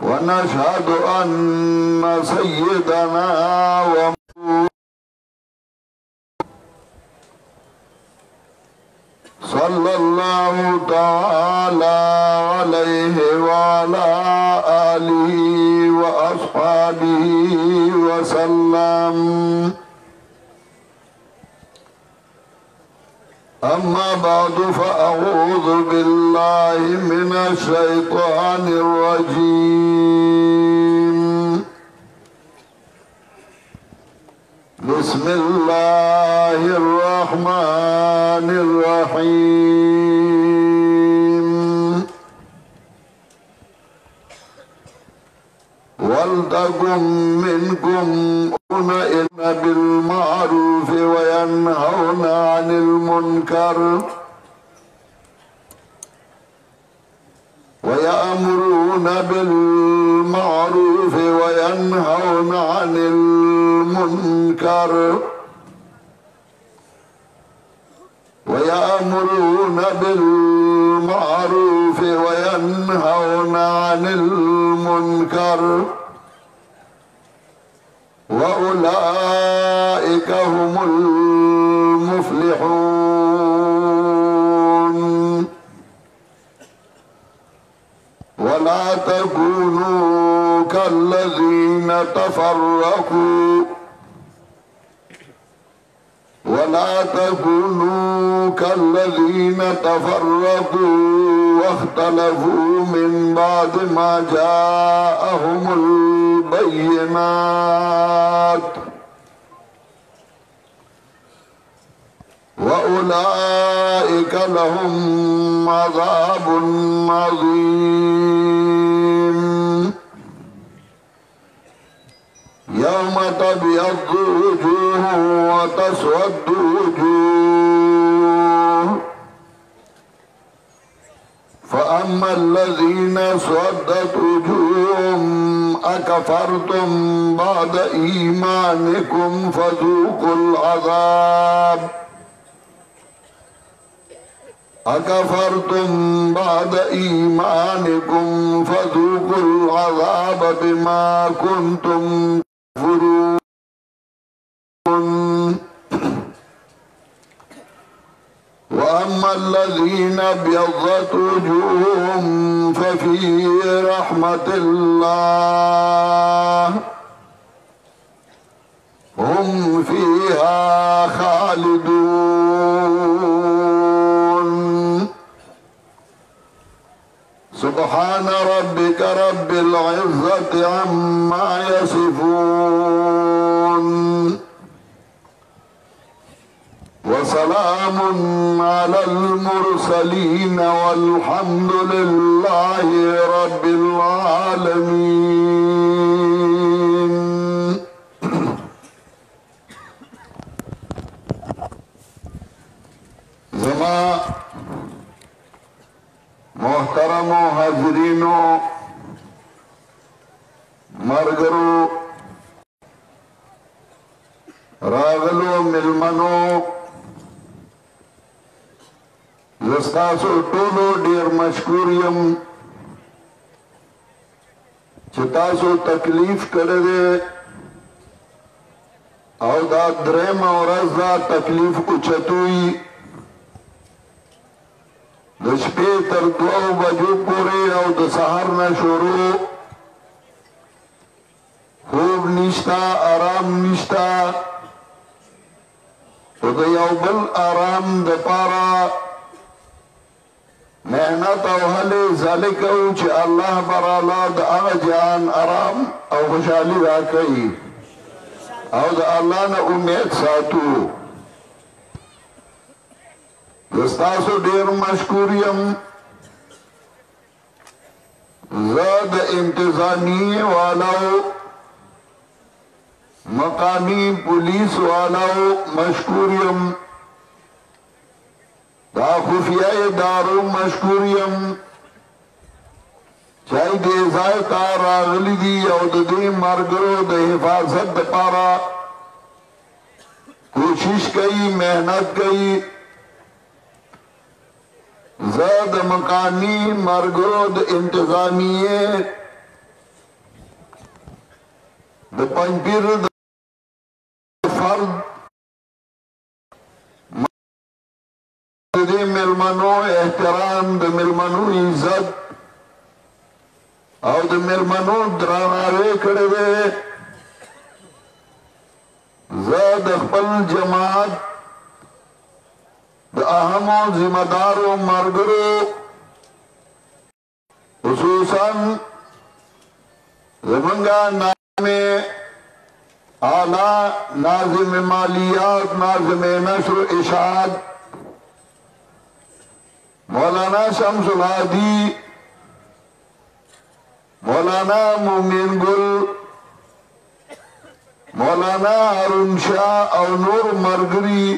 ونشهد أن سيدنا صلى الله تعالى عليه وعلى آله وأصحابه وسلم. أما بعد فأعوذ بالله من الشيطان الرجيم. بسم الله الرحمن الرحيم. ولتكن منكم أمة بالمعروف وينهون عن المنكر ويأمرون ويأمرون بالمعروف وينهون عن المنكر ويأمرون بالمعروف وينهون عن المنكر وأولئك هم المفلحون ولا تكونوا كالذين تفرقوا واختلفوا من بعد ما جاءهم البينات وأولئك لهم عذاب عظيم يوم تبيض وجوه وتسود وجوه فأما الذين اسودت وجوههم أكفرتم بعد إيمانكم فذوقوا العذاب بما كنتم تكفرون وأما الذين ابيضت وجوههم ففي رحمة الله هم فيها خالدون سبحان ربك رب العزة عما يصفون وسلام على المرسلين والحمد لله رب العالمين. زما محترم حاضرینو مرګرو راغلو ملمنو زستاسو ټولو ډیر مشکور یم چې تاسو تکلیف کړی دی او دا درېیمه ورځ دا تکلیف اوچتوي د شپې تر 2 بجو پورې او د سهار نه شروع خوب نشتا آرام نشتا خو د یو بل آرام دپاره محنت او هلې ځلې کوو چې الله براله د هغه جهان آرام او خوشحالي راکوي او د الله نه امید ساتو. زه ستاسو ډېر مشکور یم. زه د انتظامیې والاو مقامی پولیس والاو مشکور یم. دا خفیه ادارو مشکور یم چای دې ځای ته راغلي دي او د دې ملګرو د حفاظت دپاره کوشش کوي محنت کوي. زه د مقامی ملګرو د انتظامیې د پنجپیر د فرد د دې مېلمنو احترام د مېلمنو عزت او د مېلمنو درناوی کړی دی. زه د خپل جماعت د اهمو ذمہ دارو ملګرو خصوصا زمونږه نامې اعلی ناظم مالیات ناظم نشر اشاعت مولانا شمس الهادی مولانا مومن گل مولانا هارون شاه او نور ملګري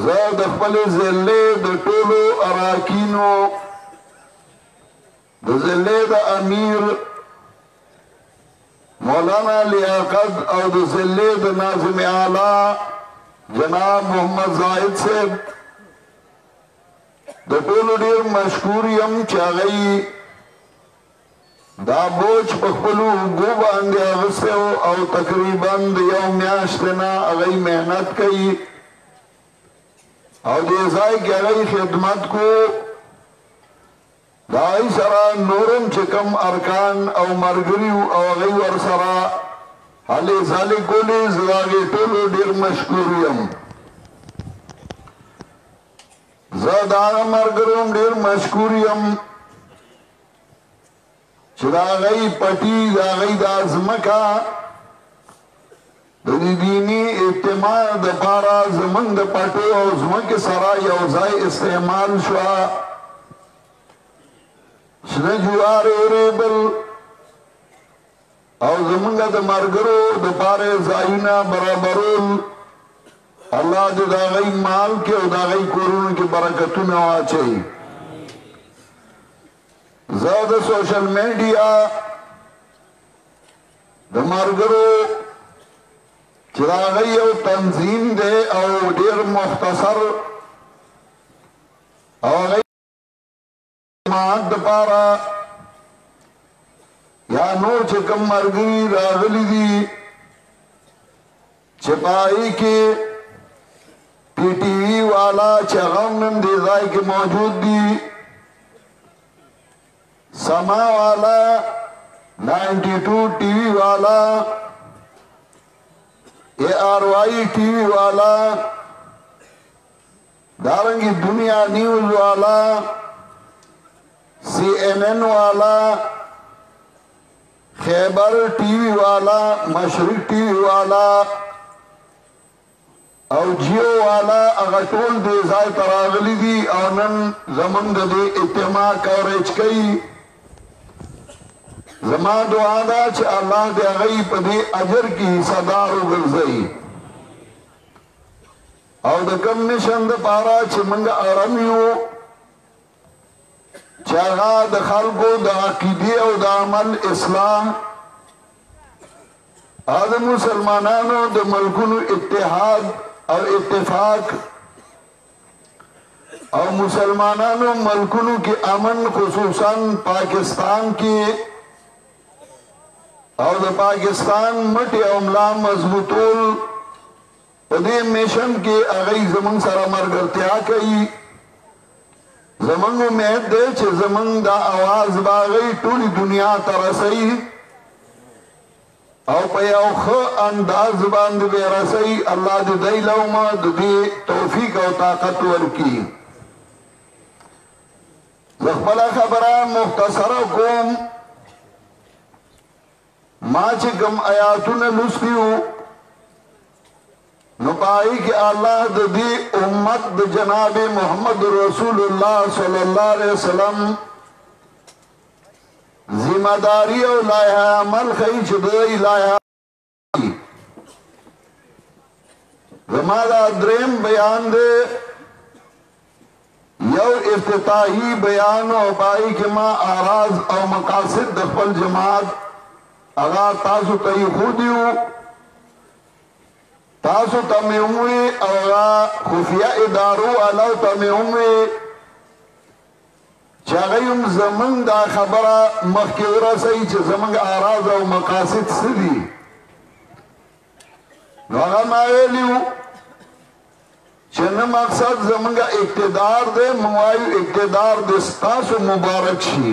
زه د خپل ضلعې د ټولو اراکینو د ضلع د امیر مولانا لیاقت او د ضلع د ناظم اعلی جناب محمد زاہد صاحب د ټولو ډېر مشکور یم چې هغوی دا بوج په خپلو اوږو باندې اخیستی او تقریبا د یو میاشتې نه هغوی محنت کوي او دې ځای کې هغوی خدمت کو دا هغوی سره نورم چې کوم ارکان او ملګري او هغوی ورسره هلې ځلې کولې زه د هغې ټولو ډېر مشکور یم زه د هغه ملګرو هم ډېر مشکور یم چې د هغوی پټي د هغوی دا ځمکه د دیني اجتماع دپاره زموږ د پټو او ځمکې سره یو ځای استعمال شوه شنه جوار اورېبل او زموږ د ملګرو دپاره ځایونه برابرول الله دې د هغوی مال کې او د هغوی کورونو کې برکتونه واچوي زه د سوشل میډیا د ملګرو چې د هغوی یو تنظیم دی او ډېر مختصر او هغوی جماعت دپاره یا نور چې کوم ملګري راغلي دي چې په هغې کې پی ټي وي والا چې هغه هم نن دې ځای کې موجود دي سما والا 92 ٹی وی والا ARY ٹی وی والا دارنگی دنیا نیوز والا CNN والا خیبر ٹی وی والا مشرق ٹی وی والا او جیو والا اگا ټول دې ځای ته راغلي دي او نن زمونږ د دې اجتماع کوریج کوي زما دعا ده چې الله دې هغوی په دې اجر کې حصهدار وګرځوي او د کوم مشن دپاره چې موږ اړم یو چې هغه د خلکو د عقیدې او د عمل اصلاح او د مسلمانانو د ملکونو اتحاد او اتفاق او مسلمانانو ملکونو کی امن خصوصاً پاکستان کی او د پاکستان مټي او ملا مضبوطول په دې میشن کې هغوی زموږ سره ملګرتیا کوي زموږ امید دی چې زموږ دا اواز به هغوی ټولې دنیا ته رسوي او په یو ښه انداز باندې به رسوي الله دې دی له ما د دې توفیق او طاقت ورکړي زه خپله خبره مختصره کوم ما چې کوم آیاتونه لوستي وو نو په هغې کې الله د دې امت د جناب محمد رسول الله صلی الله علیه وسلم ذمہ داری او لایحه عمل ښیي چې دوی لایحه زما دا دریم بیان دی یو افتتاحي بیان او په هغې کې ما اعراض او مقاصد د خپل جماعت هغه تاسو ته ایښودي وو تاسو ته مې وویل او هغه خفیه ادارو والاو ته مې وویل چې هغوی هم زموږ دا خبره مخکې ورسوي چې زموږ اعراض او مقاصد څه دي نو هغه ما ویلي وو چې نه مقصد زموږ اقتدار دی موږ وایو اقتدار د ستاسو مبارک شي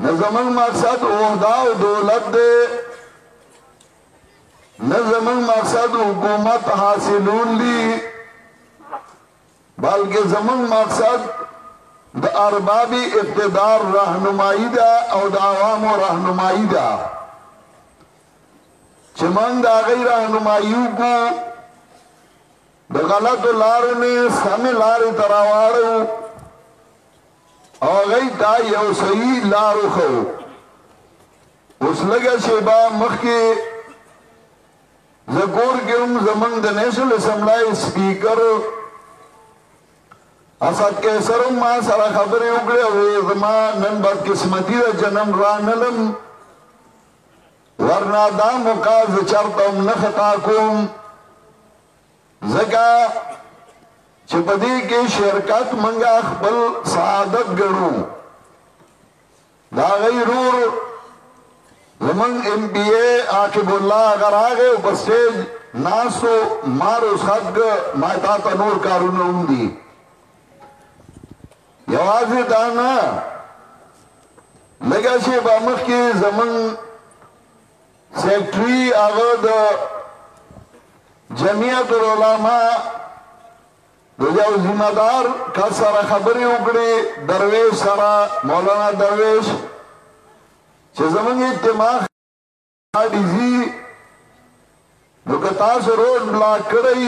نه زموږ مقصد عہده او دولت دی نه زموږ مقصد حکومت حاصلول دي بلکې زموږ مقصد د اربابي اقتدار رهنمایي ده او د عوامو رهنمایي ده چې موږ د هغوی رهنمایي وکړو د غلطو لارو نه سمې لارې ته راواړو او هغوی ته یو صحیح لار وښیو اوس لږه شیبه مخکې زه کور کې هم زموږ د نیشنل اسمبلی سپیکر اسد کیسرم ما سره خبرې وکړې او زما نن بدقسمتي ده چې نن رانلم ورنه دا موقع زه چېرته هم نه خطا کوم ځکه چې په دې کې شرکت منګه خپل سعادت ګڼو دا هغوی ورور زمونږ ایم پی اے عاقب الله هغه راغی او په سټیج ناستو ما رخصت که ما تا ته نور کارونه هم دي یوازې دا نه لږه شېبه مخکې زمونږ سیکټري هغه د جمعیت العلماء د یو ذمہ دار کس سره خبرې وکړې درویش سره مولانا درویش چې زمونږ اجتماع ډیزي نو که تاسو روډ بلاک کړئ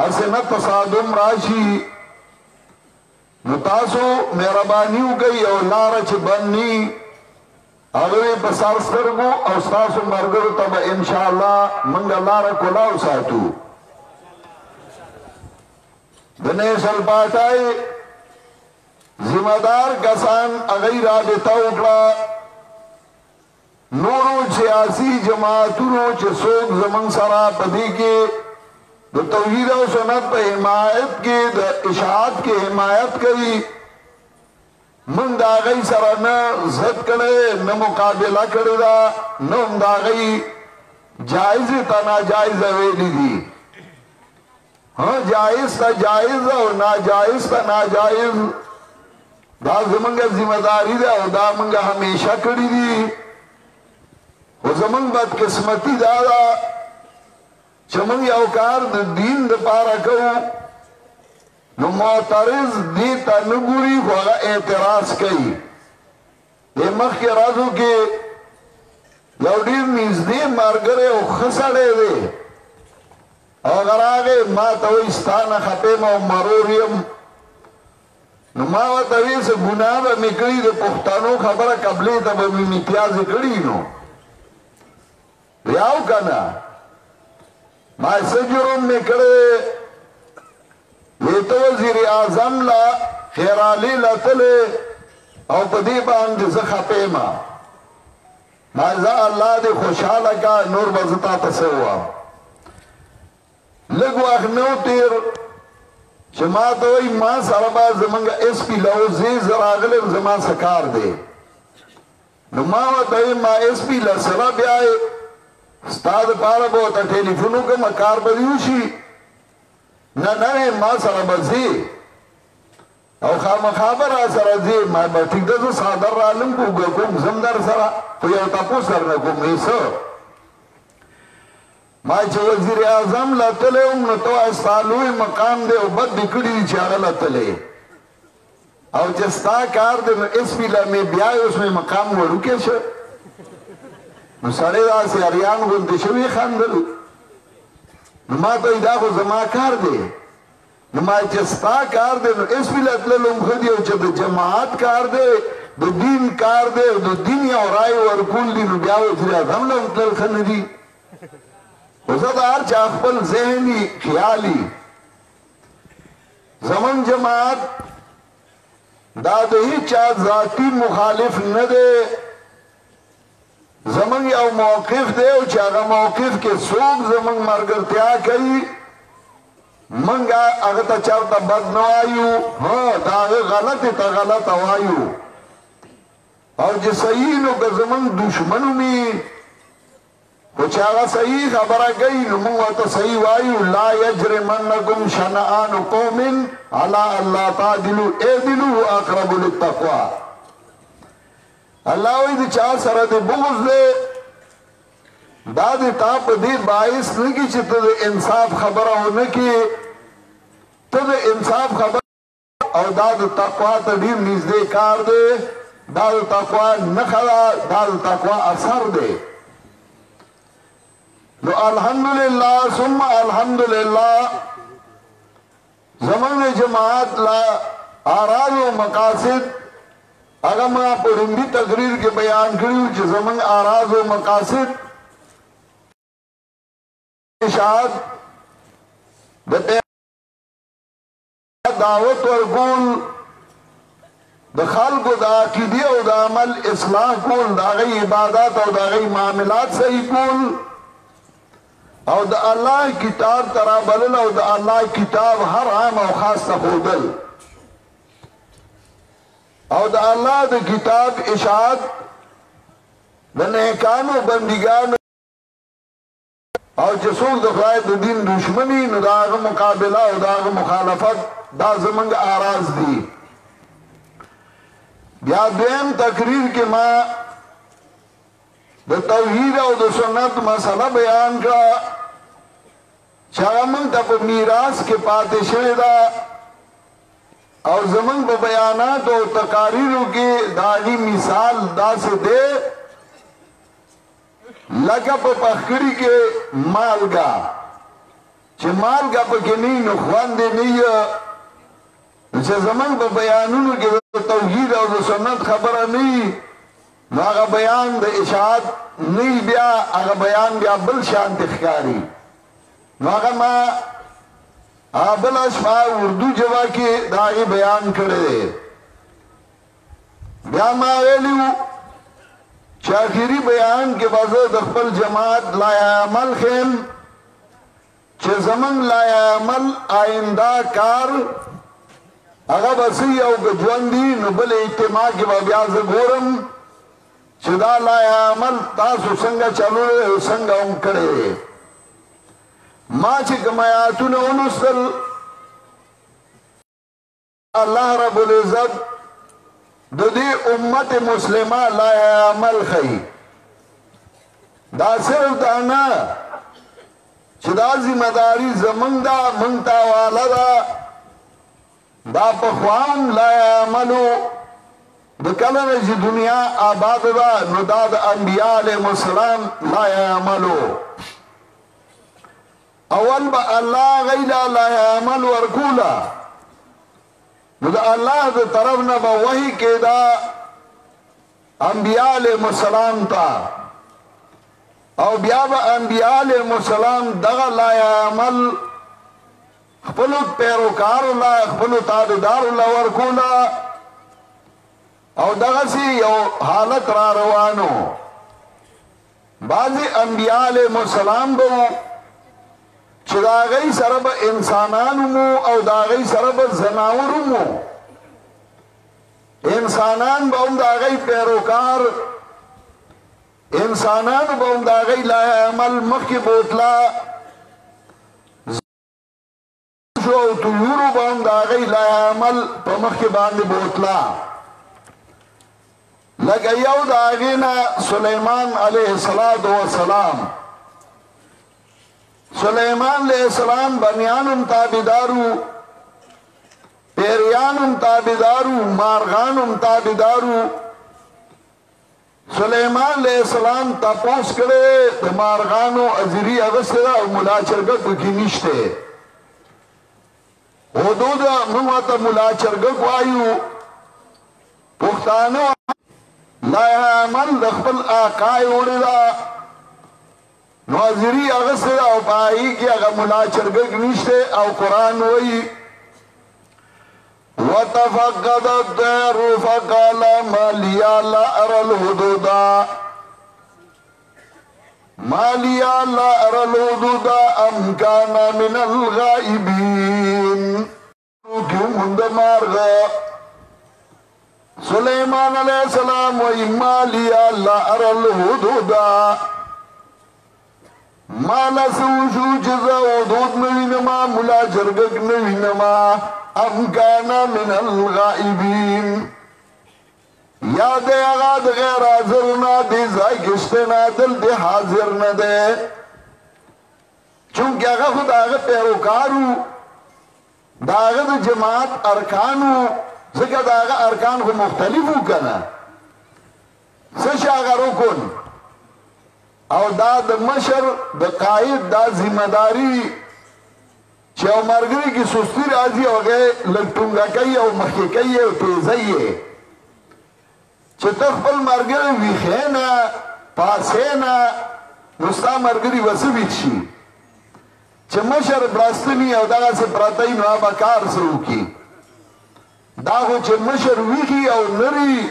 هسې نه تصادم راشي نو تاسو مهرباني وکړئ او لاره چې بند ني هغه په سر سترګو او ستاسو ملګرو ته به انشاءالله موږ لاره کولاو ساتو د نیشنل پارټۍ ذمہ دار کسان هغوی رابطه وکړه نورو سیاسي جماعتونو چې څوک زموږ سره په دې کې د توحید او سنت په حمایت کې د اشاعت کې حمایت کوي من دا غي سره نه زد کړي نه مقابله کړي دا نو دا غي جائز ته ناجائز ویلي دي ها جائز ته جائز او ناجائز ته ناجائز دا زمونږه ذمہ داری ده او دا مونږه همیشه کړی دي او زمونږ بدقسمتي دا ده چې مونږ یو کار د دین دپاره کوو نو معترض دی تا نګوري خو هغه اعتراض کوي د مخکې ورځو کې یو ډېر نږدې ملګری او ښه سړی دی او هغه راغی ما ته وایي ستا نه خفه یم او مرور یم نو ما ورته ویل څه ګناه به مې کړي د پښتنو خبره قبلې ته به مې امتیازې کړي نو بیا او که نه ما څه جرم مې کړی ویته وزیر اعظم لا خیرالی لتلې او په دې باندې زه خفه یم ما زه الله دې خوشحاله کا نور به زه تا ته څه ووایم لږ وخت نه و تېر چې ما ته وایي ما سره به زمونږ ایس پي لوزې زه راغلی زما څه کار دی نو ما ورته وایي ما ایس پي له سره بیایې ستا دپاره به ورته ټلیفون وکړم کار به دې وشي نه نه ما سره به ځې او خامخا به را سره ځې ما به ټیک ده زه څادر رالم کوږه کوم ځم در سره خو یو تپوس درنه کوم څه ما چې وزیر اعظم له تللی وم نو ته وایې ستا لوی مقام دی او بد دې کړي دي چې هغه له تللی او چې ستا کار دی نو ایس پي له مې بیایې اوس مې مقام وړوکی شه نو سړی داسې اریان غوندې شوي خندل نو ما ته دا خو زما کار دی نو ما چې ستا کار دی نو ایس پي له تللو هم ښه دي او چې د جماعت کار دی د دین کار دی او د دین یو رای ورکول دي نو بیا وزیر اعظم له هم تلل ښه نه دي اوسه د هر چا خپل ذهني خیالي زمون جماعت دا د هیچا ذاتي مخالف نه دی زمون یو موقف دی او چې هغه موقف کې څوک زمون ملګرتیا کوي منګه هغه ته چاته بد نه وایو ها دا هغه غلطې ته غلطه وایو او چې صحیح نو که زمون دشمن وي خو چې هغه صحیح خبره کوي نو موږ ورته صحیح وایو لا یجرمنکم شنآن قوم علی الا تعدلوا اعدلوا اقرب للتقوی الله وایي د چا سره د بغض دی دا د تا په دې باعث نه کړي چې ته د انصاف خبره ونه کړې ته د انصاف خبره او دا د تقوا ته ډېر نږدې کار دی دا د تقوا نښه ده دا د تقوا اثر دی نو الحمدللہ ثم الحمدللہ زمان جماعت لا آراز و مقاصد اگر ما پرندی تقریر کے بیان کریو چې زمان آراز و مقاصد اشاعت دعوت ورکول د خلکو د عقیدې او د عمل اصلاح کول د هغې عبادات او د هغې معاملات صحیح کول او د الله کتاب ته رابلل او د الله کتاب هر عام او خاص ته ښودل او د الله د کتاب اشاعت د نیکانو بندګانو او چې څوک د خدای د دین دشمني نو د هغه مقابله او د هغه مخالفت دا زموږ اراز دي بیا دویم تقریر کې ما د توحید او د سنت مسله بیان کړه چې هغه موږ ته په میراث کې پاتې شوې ده او زموږ په بیاناتو او تقاریرو کې د هغې مثال داسې دی لکه په پخکړي کې مالګه چې مالګه پکې نه وي نو خوند یې نه وي چې زموږ په بیانونو کې د توحید او د سنت خبره نه وي نو هغه بیان د اشاعت نه وي بیا هغه بیان بیا بل شانتې ښکاري نو هغه ما بله شپه اردو ژبه کې د هغې بیان کړی دی بیا ما ویلي وو چې آخري بیان کې به زه د خپل جماعت لایعمل ښیم چې زموږ لایعمل آینده کار هغه به څه وي او که ژوند وي نو بل اجتماع کې به بیا زه ګورم چې دا لایعمل تاسو څنګه چلولی او څنګه هم کړی دی ما چې کوم آیاتونه ولوستل الله رب العزت د دې امت مسلمه لایعمل ښیي دا صرف دا نه چې دا ذمہ داري زموږ ده موږ ته حواله ده دا پخوا هم لایعملو د کله نه چې دنیا آباده ده نو دا د انبیا علیهم السلام لایعملو اول به الله هغوی له لایعمل ورکوله نو د الله د طرف نه به وحی کېده انبیا علیهم السلام ته او بیا به انبیا علیهم السلام دغه لایعمل خپلو پیروکارو له خپلو تابعدارو له ورکوله او دغسې یو حالت را روانو بعضې انبیا علیهم السلام به وو چې د هغوی سره به انسانانو مو او د هغوی سره به زناورو مو انسانان به هم د هغوی پیروکار انسانانو به هم د هغوی لایعمل مخکې بوتله او طیورو به هم د هغوی لایعمل په مخکې باندې بوتله لکه یو د هغې نه سلیمان علیه السلام سلیمان علیہ السلام بنیانم تابدارو پیریانم تابدارو مارغانم تابدارو سلیمان علیہ السلام تپوس کرے د مارغانو ازری اغسطه او ملا چرګک پکې نشته حدود موږ ته ملا چرګک وایو پښتانه لایعمل د خپل آقا یې وړې ده نو ازری اغسطه او پائی کی اغا ملا چرگک نشتے او قرآن وئی وَتَفَقَّدَ الطَّيْرُ فَقَالَ مَا لِيَ لَا أَرَى الْحُدُودَ مَا لِيَ لَا أَرَى الْحُدُودَ أَمْ كَانَ مِنَ الْغَائِبِينَ کیوں مند مارغ سلیمان علیہ السلام وئی مَا لِيَ لَا أَرَى الْحُدُودَ مالا سوشو چیزا ودود نوینما ملا چرگک نوینما ام کانا من الغائبین یاد اغاد غیر حاضر نا دی زائگشتے نا دل دی حاضر نا دے چونکہ اگا خود آگا پیروکارو دا آگا دا جماعت ارکانو زکر دا آگا ارکان خود مختلفو کنا سش آگا رکن او دا د مشر د قائد دا ذمہ داری چې او مرګري کی سستی راځي او هغه لټونګه کوي او مخکې کوي او تیزایي چې خپل مرګري ویخینا پاسینا نو ستا مرګري وسوي شي چې مشر براستنی او دغه څه پراتای نو به کار سره وکي دا خو چې مشر ویښي او نري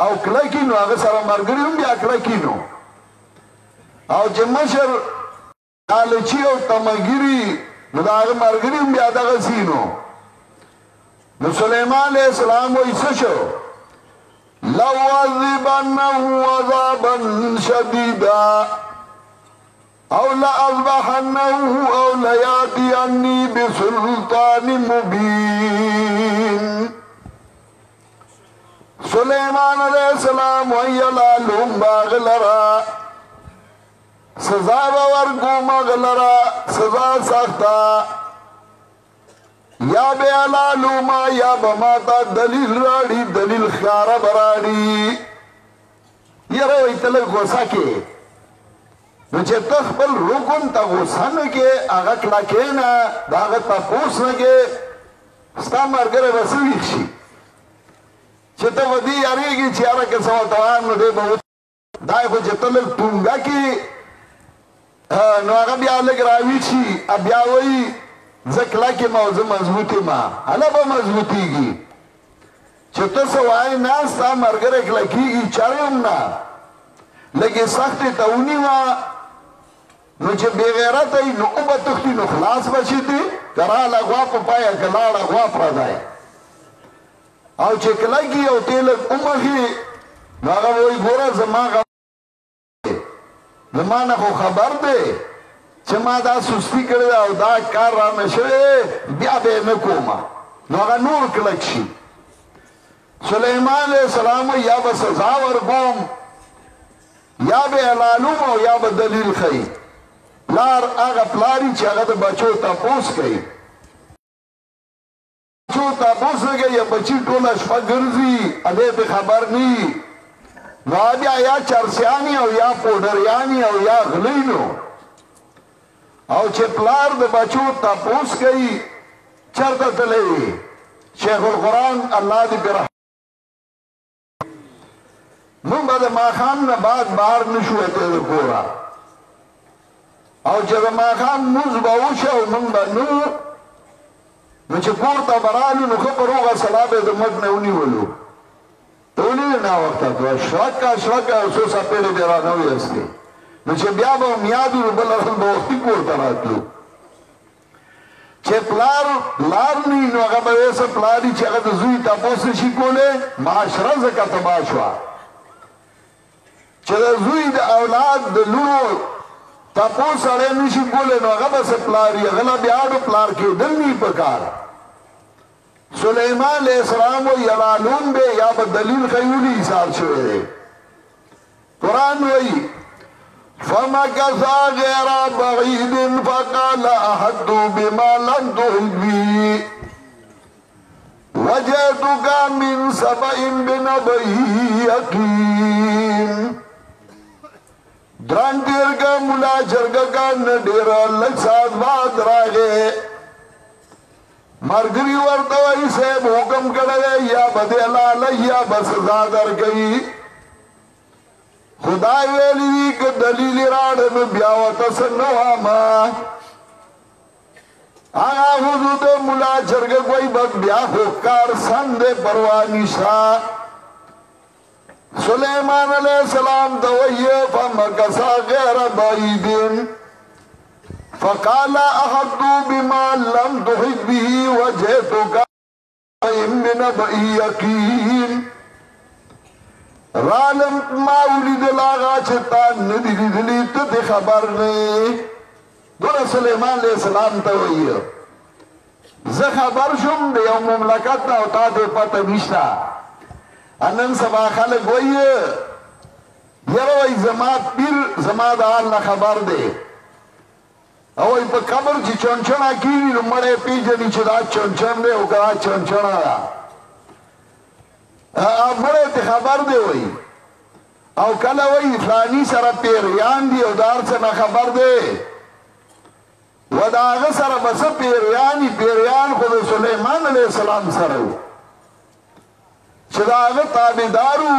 او کلکي نو هغه سره ملګري هم بیا کلکي نو او چې مشر لالچي او تمګري نو د هغه ملګري هم بیا دغسې نو نو سلیمان علیه السلام وایي څه شو لأعذبنه عذابا شديدا او لأذبحنه او ليأتيني بسلطان مبين سلیمان علیہ السلام ویلالوم باغلرا سزا ورکوم غلرا سزا سختا یا بے علالوما یا بماتا دلیل راڑی دلیل خیارا براڑی یہ روی تلک غصہ کے نو چې تخبل رکن تا غصہ نکے آغا کلاکینا دا آغا تپوس نکے ستا مرگر رسویخ شی چې ته ودی یاریږي چې یاره که څه ورته وایم نو دی به دا خو چې ته لږ ټونګه کړي نو هغه بیا لږ راویښ شي بیا وایي زه کلک یم او زه مضبوط یم هله به مضبوطېږي چې ته څه وایې نه ستا ملګری کلکېږي چارې هم نه لږې سختې ته ونیوه نو چې بېغیرته وي نو اوبه تښتي نو خلاص به شي دي که راله غوا په پایه که لاړه غوا پردی او چې کلګي او تیل اومخي نو هغه وایي ګوره زما نه خو خبر دی چې ما دا سستی کړې ده او دا کار رانه شوی بیا به یې نه کومه نو هغه نور کلک شي سلیمان علیه السلام یا به سزا ورکوم یا به حلالوم او یا به دلیل ښیي پلار هغه پلاري چې هغه د بچو تپوس کوي بچو تپوس لګي یا بچی ټوله شپه ګرځي ادې ته خبر نی نو بیا یا چرسیانی او یا پوډریانی او یا غلینو او چې پلار د بچو تپوس کوي چرته تللی شیخ القرآن الله دې په رحمت مونږ به د ماښام نه بعد بهر نشو وتی د کوره او چې د ماښام مونځ به وشي او مونږ به نو چې کور ته به رالو نو ښه په روغه سلا به یې د مټ نه ونیولو ته ولې ناوخته ته شرکه شرکه او څو څپېړې دې رانه ویستې نو چې بیا به هم یاد وو بله ورځ به وختي کور ته راتلو چې پلار لار نی نو هغه به ویسه پلاري چې هغه د زوی تپوس نشي کولی معاشره ځکه تباه شوه چې د زوی د اولاد د لونو تپوس سړی نشي کولی نو هغه به څه پلار وي هغه له بیا اډو پلار کېدل نی پکار سلیمان علیہ السلام و یلالون بے یا با دلیل خیولی حساب شوئے دے قرآن وئی فَمَكَثَا غَيْرَ بَعِيدٍ فَقَالَ أَحَطْتُ بِمَا لَمْ تُحِطْ بِهِ وَجِئْتُكَ مِنْ سَبَإٍ بِنَبَإٍ يَقِينٍ دران دیر کا ملا چرگا کا نڈیر لگ ساتھ بات راگے مرگری ورطوئی سیب حکم کردے یا بدیلال یا بسزا در گئی خدای ویلی که دلیل راڑن بیاوتا سنواما آغا حدود ملا چرگ کوئی بد بیا خوکار سند پروانیشا سلیمان علیہ السلام دوئیے فمکسا غیر بعیدن فقال احطت بما لم تحط به وجئتك من نبأ یقین رالم ماولی دلاغا چتا ندی دلی تد خبر نہیں دور سلیمان علیہ السلام دوئیے ز خبر شم دیو مملکت نا اتا دے پتہ نشتا انن سبا خلق وئی یرو ای زما پیر زما دا اللہ خبر دے او ای پا قبر چی چونچنا کیوی نو مڑے پیجنی چی دا چونچن دے او کدا چونچنا دا مڑے تی خبر دے وئی او کلا وئی فلانی سر پیریان دی او دار سنا خبر دے و دا آغا سر بس پیریان خود سلیمان علیہ السلام سرو چدا آغا تابدارو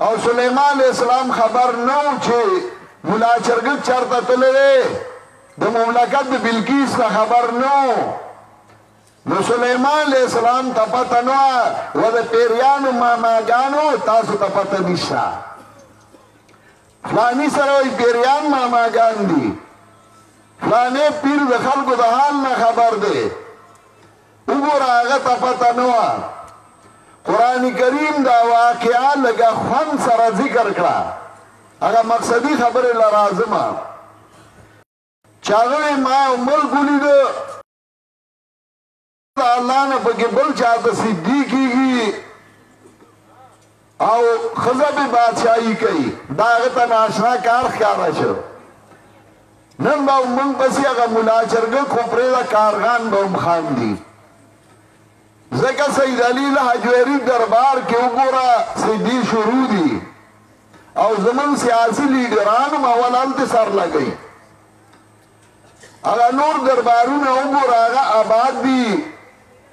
او سلیمان علیہ السلام خبر نو چھے ملا چرگل چرتا تلے دا مملکت دا بلکیس نا خبر نو نو سلیمان علیہ السلام ته پته نه وه و د پیریانو ماماګانو تاسو ته پته نشته فلانی سره وایي پیریان ماماګان دي فلانی پیر د خلکو د حال نه خبر دی وګوره هغه ته پته نه وه قرآن کریم دا واقعه لږه خوند سره ذکر کړه هغه مقصدي خبرې له راځمه چې هغه ما ملک ولیده د الله نه پکې بل چاته صدي کېږي او ښځه به بادشاهي کوي دا هغه ته ناشنا کار ښکاره شو نن به موږ پسې هغه ملا چرګک خو پرېږده کارغان به هم خاندي ځکه سید علي له حجویري دربار کې وګوره صدي شروع دي او زمونږ سیاسي لیډران هم اول هلته سر لګوي هغه نور دربارونه وګوره هغه آباد دي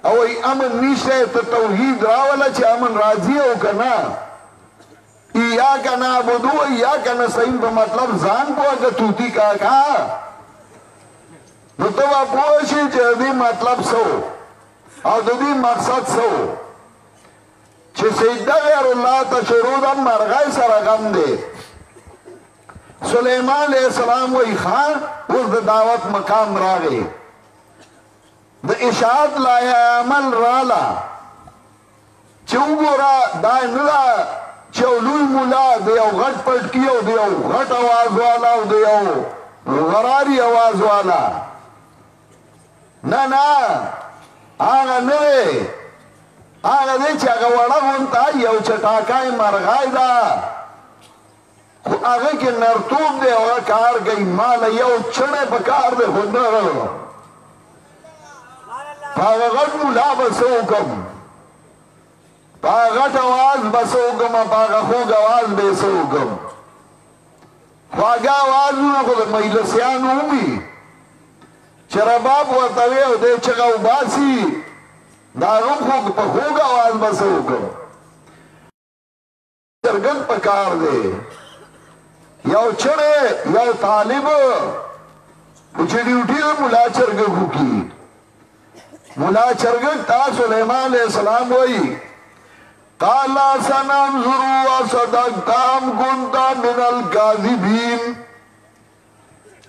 او امن نشته ته توحید راوله چې امن راځي او که نه ایاک نعبدو ایاک نستعین په مطلب ځان پوه که توتي کاکا نو ته به پوه شې چې د دې مطلب څه او د دې مقصد څه چې سجده غیر الله ته شروع د مرغۍ سره غم دی سلیمان علیہ السلام وی خان اوس د دعوت مقام راغی د اشاعت لایه عمل رالا چې وګوره دا نه ده چې یو لوی ملا د یو غټ پټکي او د یو غټ اواز والا او د یو غراري اواز والا نه نه هغه نه دی هغه دی چې هغه وړه غونته یو چټاکای مرغۍ ده خو هغه کې نرتوب دی هغه کار کوي ماله یو چڼی په کار دی خو نه په هغه غټ ملا به څه وکړم په هغه غټ اواز به څه وکړم په هغه خوږ اواز به یې څه وکړم خواږه اوازونه خو د مجلسیانو وي چې رباب ورته وي او دی چغه وباسي د هغه خو په خوږ اواز به څه وکړم چرګک په کار دی یو چړې یو طالب چې ډیوټي د ملا چرګک وکړي ملا چرګک تا سلیمان علیہ السلام وایي قال سننظر وصدقت ام كنت من الكاذبين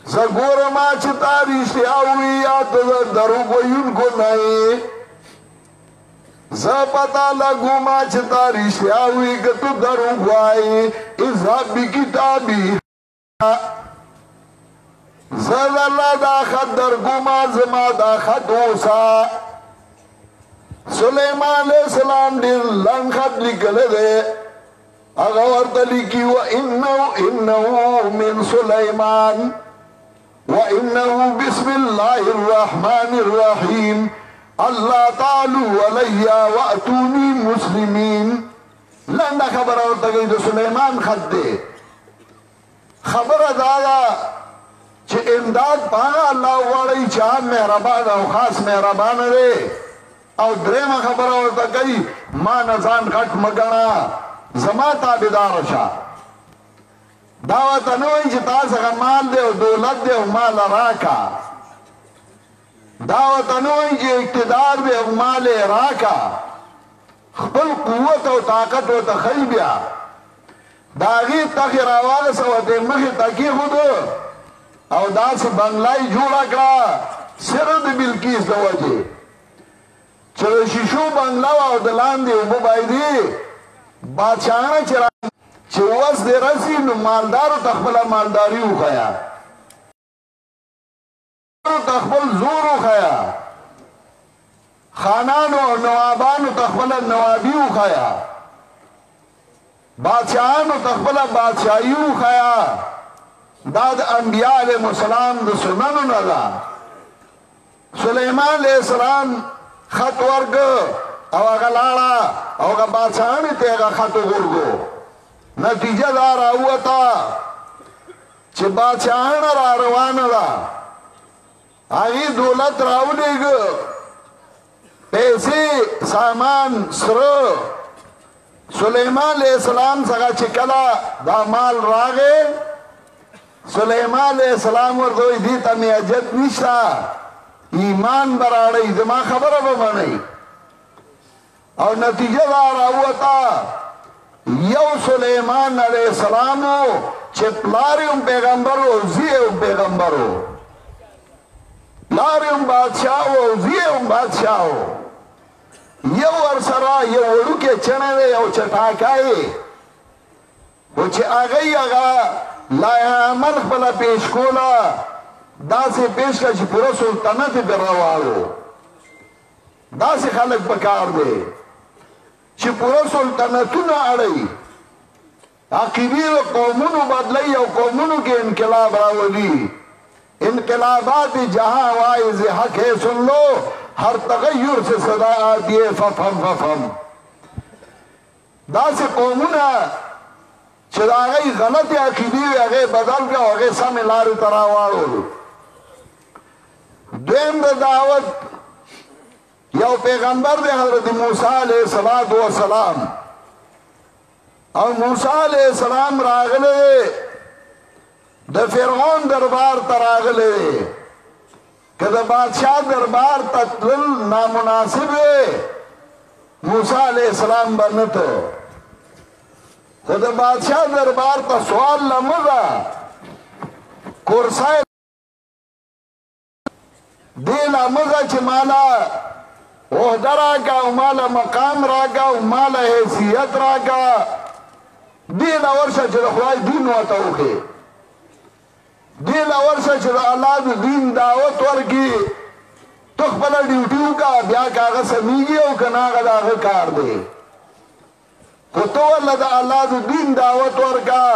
زه ګورم چې تا رښتیا وایي یا ته دروغ ویونکو نه یې زه پته لګوم چې تا رښتیا وایي که ته دروغ وایي اذهب بکتابي زه د الله دا خط درکوم زما دا خط اوسه سلیمان علیہ السلام ډېر لنډ خط لیکلی دی هغه ورته لیکي وانه من سلیمان وانه بسم الله الرحمن الرحیم الله تعالی علی واتونی مسلمین لنډه خبره ورته کوي د سلیمان خط دی خبره دا ده چې امداد پاغه الله غواړي چې عام مهربان او خاص مهربان دی او درېمه خبره ورته کوي ما نه ځان غټ مه ګڼه زما تابعدار شه دا ورته نه وایي چې تا څخه مال دی او دولت دی او مال راکه دا ورته نه وایي چې اقتدار دی او مال یې راکه خپل قوت او طاقت ورته ښیي بیا د هغې تخې راواغېسه ورته یې مخې ته کېښودو او داسې بنګله یې جوړه کړه صرف د بلقیس د وجې چې د شیشو بنګله وه او د لاندې اوبه بایدې بادشاهانه چې وس دې رسي نو مالدارو ته خپله مالداري وښیه ته خپل زور وښیه خانانو او نوابانو ته خپله نوابي وښیه بادشاهانو ته خپله بادشاهي وښیه دا د انبیاء علیهم السلام د سننو نه ده سلیمان علیہ السلام خط ورکړ او هغه لاړه او هغه بادشاهانو ته هغه خط وغورځو نتیجه دا راووته چې بادشاهانه را روانه ده هغې دولت راولېږه پیسې سامان سره سلیمان علیہ السلام څخه چې کله دا مال راغی سلیمان علیہ السلام ورته وایي دې ته مې حاجت نشته ایمان براړی زما خبره به منئ او نتیجه دا راووته یو سلیمان علیه السلام چې پلار یې هم پیغمبر و زوی یې هم پیغمبر و پلار یې هم بادشاه و او زوی یې هم بادشاه و یو ورسره یو وړوکی چڼی دی یو چټاکی خو چې هغه لایحه‌عمل خپله پیش کوله داسې پیش کړه چې پوره سلطنت یې پرې راواړو داسې خلک پکار دی چې پوره سلطنتونه اړوي عقیدې د قومونو بدلوي او قومونو کې انقلاب راولي انقلابات جہاں وائز حق ہے سن لو ہر تغیر سے صدا آتی ہے ففہم ففہم داسې قومونه چې د هغې غلطې عقیدې وي هغې بدل کړه او هغې سمې لارې ته راواړولو دویم د دعوت یو پیغمبر دی حضرت موسی علیه السلام او موسی علیه السلام راغلی د فرعون دربار ته راغلی که د بادشاه دربار ته تلل نامناسب دی موسی علیه السلام به نه ته خو د بادشاه دربار ته سوال لمه ده کرسی دې لمه ده چې ماله عہده راکا او مالا مقام راکا او مالا حیثیت راکا دین ورشا چې د خدای دین ورته وکړي دین ورشا چې د الله د دین دعوت ورکړي تو خپله ډیوټي وکړه بیا که هغه سمیږي او که نه هغه د هغه کار دی خو ته ورله د الله د دین دعوت ورکړه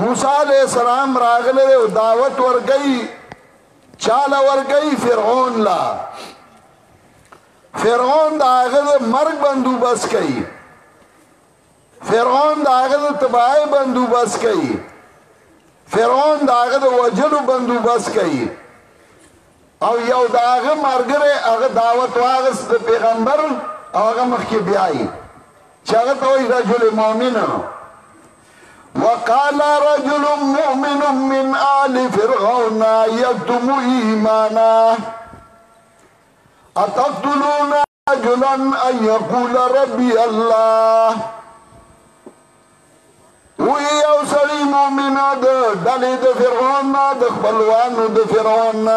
موسی علیه السلام راغلی دی او دعوت ورکوي چاله ورکوي فرعون لا فرعون دا هغه د مرګ بندوبست کوي فرعون دا هغه د تباهۍ بندوبست کوي فرعون دا هغه د وژلو بندوبست کوي او یو د هغه ملګری هغه دعوت واغست د پیغمبر او هغه مخکې بیایي چې هغه ته وایي رجل مؤمن وقال رجل مؤمن من آل فرعون يكتم إيمانه اتقتلون رجلا ان يقول ربي الله وی یو سړی مؤمن د ډلې د فرعون د خپلوانو د فرعون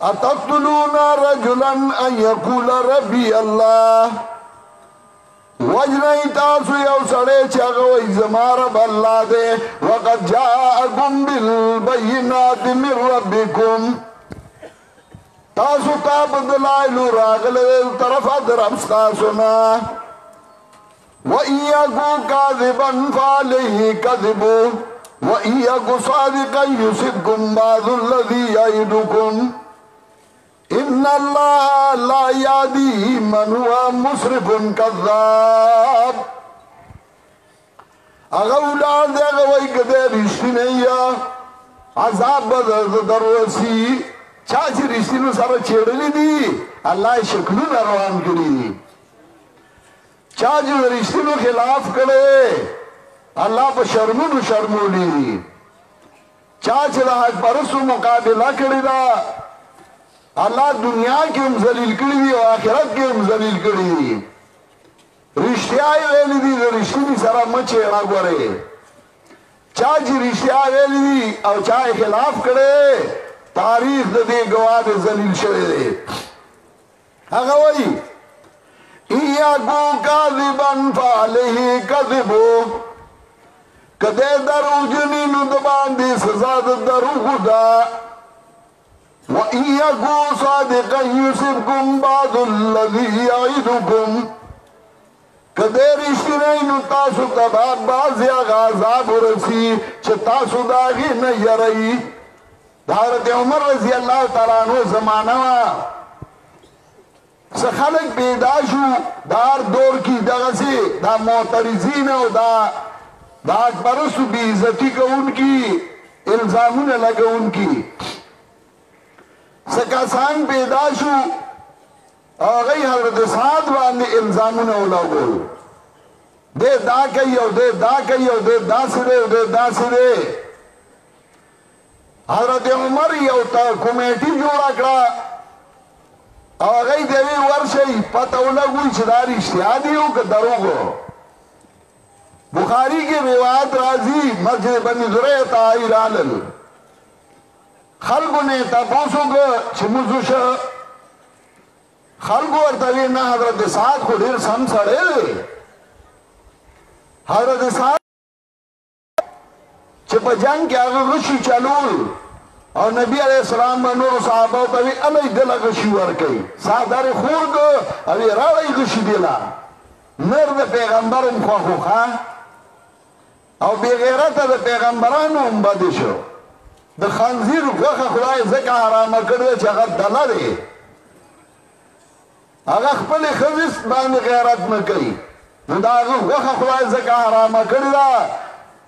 اتقتلون رجلا ان يقول ربي الله وجنی تاسو یو سړی چې هغه وایي زما رب الله دی وقد جاءكم بالبينات من ربكم تاسو تا بدلائلو راغلے طرفا در ابستاسونا وَإِيَّكُ كَاذِبًا فَعَلَيْهِ كَذِبُ وَإِيَّكُ صَادِقًا يُصِبْكُمْ بَعْضُ الَّذِي يَعِدُكُمْ إِنَّ اللَّهَ لَا يَهْدِي مَنْ هُوَ مُسْرِفٌ كَذَّابٌ اغاولان دے اغاوئی کدے رشتنیا عذاب بدر دروسی چا چې رښتینو سره چېړلې دي الله یې شکلونه روان کړي دي چا چې د رښتینو خلاف کړی الله په شرمونو شرمولی دي چا چې د حق پرستو مقابله کړې ده الله دنیا کې هم ذلیل کړي دي او آخرت کې هم ذلیل کړي دي رښتیا یې ویلي دي د رښتیني سره مه چېړه ګورې چا چې رښتیا ویلي دي او چا یې خلاف کړی تاریخ د دې گواه د ذلیل شوی دی هغه وایي ایاکو کاذبا فعلیه کذبو کدی دروغجنی نو د باندې سزا د دروغو ده وَإِيَّكُ صَادِقًا يُصِبْكُمْ بَعْضُ الَّذِي يَعِدُكُمْ کدی رښتینی نو تاسو ته بعضې هغه عذاب ورسي چې تاسو د هغې نه یری د حضرت عمر رضی اللہ تعالیٰ عنہ زمانہ څه خلک پیدا شو د هر دور کې دغسې دا معترضین او دا حق پرستو بې عزتي کوونکي الزامونه لګوونکي څه کسان پیدا شو هغوی حضرت سعد باندې الزامونه ولګول دی دا کوي او دی دا کوي او دی داسې دی او دی داسې دی حضرت عمر یو تا کمیټي جوړه کړه او هغه د وی ورشي پته ولګوي چې دا رښتیا دي او که دروغ. بخاری کی روایت راځي مسجد بني زريع ته رالل خلکو نه تاسو چې موږ شو خلکو ورته وی نه حضرت سعد خو ډیر سم سره دی. حضرت سعد چې په جنگ کې هغه غشي چلول او نبی علیہ السلام و نور صحابه ته وی الای دل غشي ورکي سادار خورګ او راړی غشي دیلا نر د پیغمبرم خو خوخه او بی غیرت د پیغمبرانو هم بد شو. د خنزیر غوښه خدای ځکه حرامه کړې چې هغه دله دی هغه خپلې ښځې باندې غیرت نه کوي نو د هغه غوښه خدای ځکه حرامه کړې ده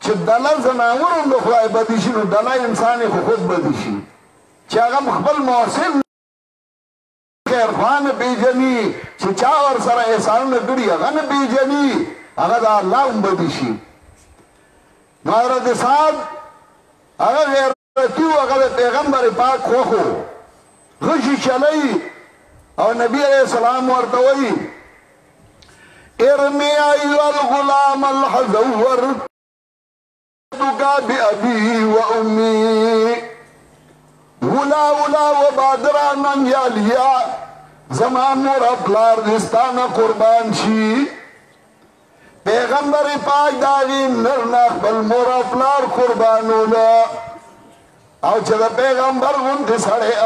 چې دله ځناور هم د خدای بدي شي نو دله انسان خو خود بدي شي چې هغه خپل محسن خیرخوا نه پېژني چې چا ورسره احسانونه کړي هغه نه پېژني هغه د الله هم بدي شي. نو حضرت سعد هغه غیرتي و هغه د پیغمبر پاک خوښو غشي چلی او نبی علیہ السلام ورته وایي ارمی ایها الغلام الحزور بأبي وأمي ولا ولا وبادرانا ياليا زمان مور پلار دستانا قربان شي پیغمبر پاک داغی نرناخ بل مور پلار قربانولا او چې د پیغمبر غوندې سړی